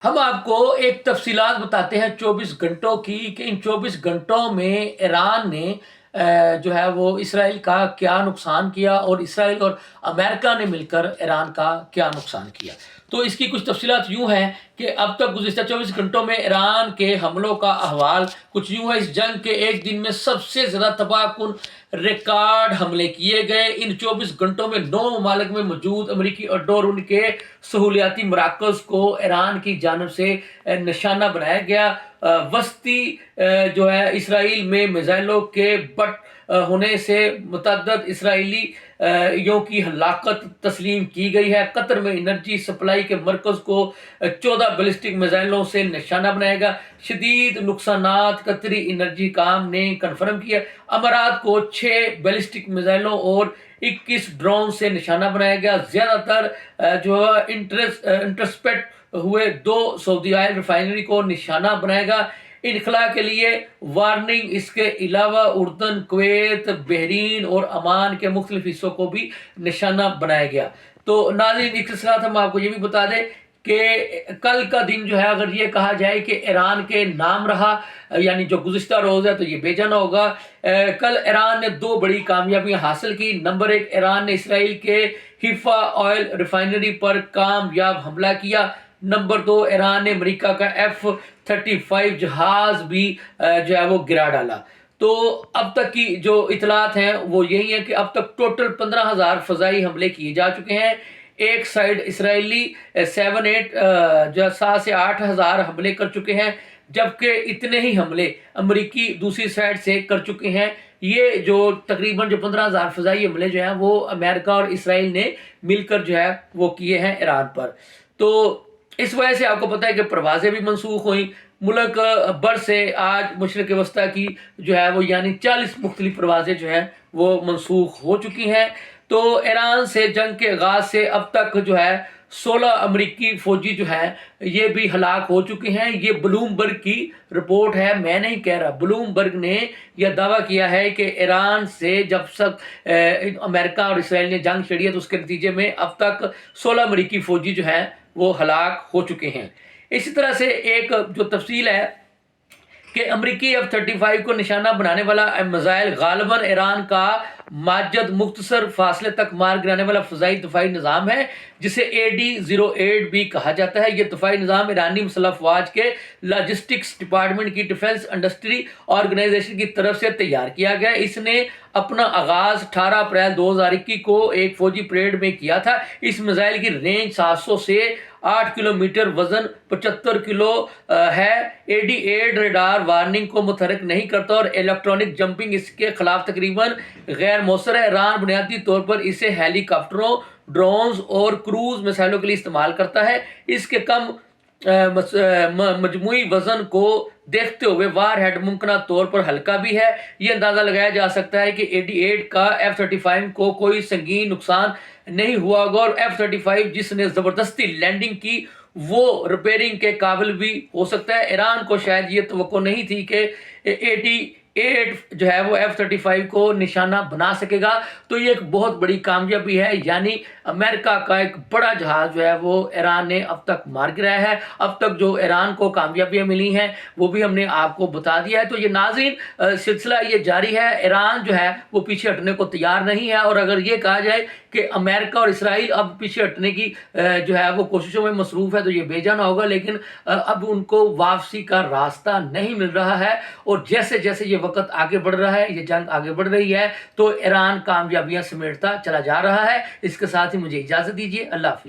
ہم آپ کو ایک تفصیلات بتاتے ہیں 24 گھنٹوں کی، کہ ان 24 گھنٹوں میں ایران نے جو ہے وہ اسرائیل کا کیا نقصان کیا، اور اسرائیل اور امریکہ نے مل کر ایران کا کیا نقصان کیا۔ تو اس کی کچھ تفصیلات یوں ہیں کہ اب تک گزشتہ 24 گھنٹوں میں ایران کے حملوں کا احوال کچھ یوں ہے۔ اس جنگ کے ایک دن میں سب سے زیادہ تباہ کن ریکارڈ حملے کیے گئے۔ ان 24 گھنٹوں میں 9 ممالک میں موجود امریکی اڈوں اور ان کے سہولیاتی مراکز کو ایران کی جانب سے نشانہ بنایا گیا۔ وسطی جو ہے اسرائیل میں میزائلوں کے بٹ ہونے سے متعدد اسرائیلیوں کی ہلاکت تسلیم کی گئی ہے۔ قطر میں انرجی سپلائی کے مرکز کو 14 بیلسٹک میزائلوں سے نشانہ بنایا گیا۔ شدید نقصانات قطری انرجی کام نے کنفرم کیا۔ امارات کو 6 بیلسٹک میزائلوں اور 21 ڈرون سے نشانہ بنایا گیا۔ زیادہ تر جو انٹرسپیکٹ ہوئے 2 سعودی آئل ریفائنری کو نشانہ بنائے گا۔ انخلا کے لیے وارننگ۔ اس کے علاوہ اردن، کویت، بحرین اور عمان کے مختلف حصوں کو بھی نشانہ بنایا گیا۔ تو ناظرین، ایک ساتھ ہم آپ کو یہ بھی بتا دیں کہ کل کا دن جو ہے، اگر یہ کہا جائے کہ ایران کے نام رہا، یعنی جو گزشتہ روز ہے، تو یہ بے جانا ہوگا۔ کل ایران نے 2 بڑی کامیابیاں حاصل کی۔ نمبر 1، ایران نے اسرائیل کے حیفا آئل ریفائنری پر کامیاب حملہ کیا۔ نمبر 2، ایران نے امریکہ کا F-35 جہاز بھی جو ہے وہ گرا ڈالا۔ تو اب تک کی جو اطلاعات ہیں وہ یہی ہیں کہ اب تک ٹوٹل 15,000 فضائی حملے کیے جا چکے ہیں۔ ایک سائڈ اسرائیلی 7 سے 8 ہزار حملے کر چکے ہیں، جبکہ اتنے ہی حملے امریکی دوسری سائڈ سے کر چکے ہیں۔ یہ جو تقریباً 15,000 فضائی حملے جو ہیں وہ امریکہ اور اسرائیل نے مل کر جو ہے وہ کیے ہیں ایران پر۔ تو اس وجہ سے آپ کو پتہ ہے کہ پروازیں بھی منسوخ ہوئیں۔ ملک بھر سے آج مشرق وسطیٰ کی جو ہے وہ یعنی 40 مختلف پروازیں جو ہیں وہ منسوخ ہو چکی ہیں۔ تو ایران سے جنگ کے آغاز سے اب تک جو ہے 16 امریکی فوجی جو ہیں یہ بھی ہلاک ہو چکے ہیں۔ یہ بلوم برگ کی رپورٹ ہے، میں نہیں کہہ رہا۔ بلوم برگ نے یہ دعویٰ کیا ہے کہ ایران سے جب امریکہ اور اسرائیل نے جنگ چھڑی ہے تو اس کے نتیجے میں اب تک 16 امریکی فوجی جو ہیں وہ ہلاک ہو چکے ہیں۔ اسی طرح سے ایک جو تفصیل ہے کہ امریکی F-35 کو نشانہ بنانے والا میزائل غالباً ایران کا ماجد مختصر فاصلے تک مار گرانے والا فضائی دفاعی نظام ہے، جسے AD-08 بھی کہا جاتا ہے۔ یہ دفاعی نظام ایرانی مسلح افواج کے لاجسٹکس ڈپارٹمنٹ کی ڈیفنس انڈسٹری آرگنائزیشن کی طرف سے تیار کیا گیا۔ اس نے اپنا آغاز 18 اپریل 2021 کو ایک فوجی پریڈ میں کیا تھا۔ اس میزائل کی رینج 700 سے 8 کلومیٹر، وزن 75 کلو ہے۔ AD-8 ریڈار وارننگ کو متحرک نہیں کرتا اور الیکٹرانک جمپنگ اس کے خلاف تقریباً غیر مؤثر ہے۔ ایران بنیادی طور پر اسے ہیلی کاپٹروں، ڈرونز اور کروز میزائلوں کے لیے استعمال کرتا ہے۔ اس کے کم مجموعی وزن کو دیکھتے ہوئے وار ہیڈ ممکنہ طور پر ہلکا بھی ہے۔ یہ اندازہ لگایا جا سکتا ہے کہ AD-8 کا F-35 کو کوئی سنگین نقصان نہیں ہوا ہوگا، اور F-35 جس نے زبردستی لینڈنگ کی وہ ریپیئرنگ کے قابل بھی ہو سکتا ہے۔ ایران کو شاید یہ توقع نہیں تھی کہ AD-8 جو ہے وہ F-35 کو نشانہ بنا سکے گا۔ تو یہ ایک بہت بڑی کامیابی ہے، یعنی امریکہ کا ایک بڑا جہاز جو ہے وہ ایران نے اب تک مار گرایا ہے۔ اب تک جو ایران کو کامیابیاں ملی ہیں وہ بھی ہم نے آپ کو بتا دیا ہے۔ تو یہ ناظرین سلسلہ یہ جاری ہے۔ ایران جو ہے وہ پیچھے ہٹنے کو تیار نہیں ہے، اور اگر یہ کہا جائے کہ امریکہ اور اسرائیل اب پیچھے ہٹنے کی جو ہے وہ کوششوں میں مصروف ہے تو یہ بے جانا ہوگا، لیکن اب ان کو واپسی کا راستہ نہیں مل رہا ہے۔ اور جیسے جیسے یہ وقت آگے بڑھ رہا ہے، یہ جنگ آگے بڑھ رہی ہے، تو ایران کامیابیاں سمیٹتا چلا جا رہا ہے۔ اس کے ساتھ ہی مجھے اجازت دیجیے، اللہ حافظ۔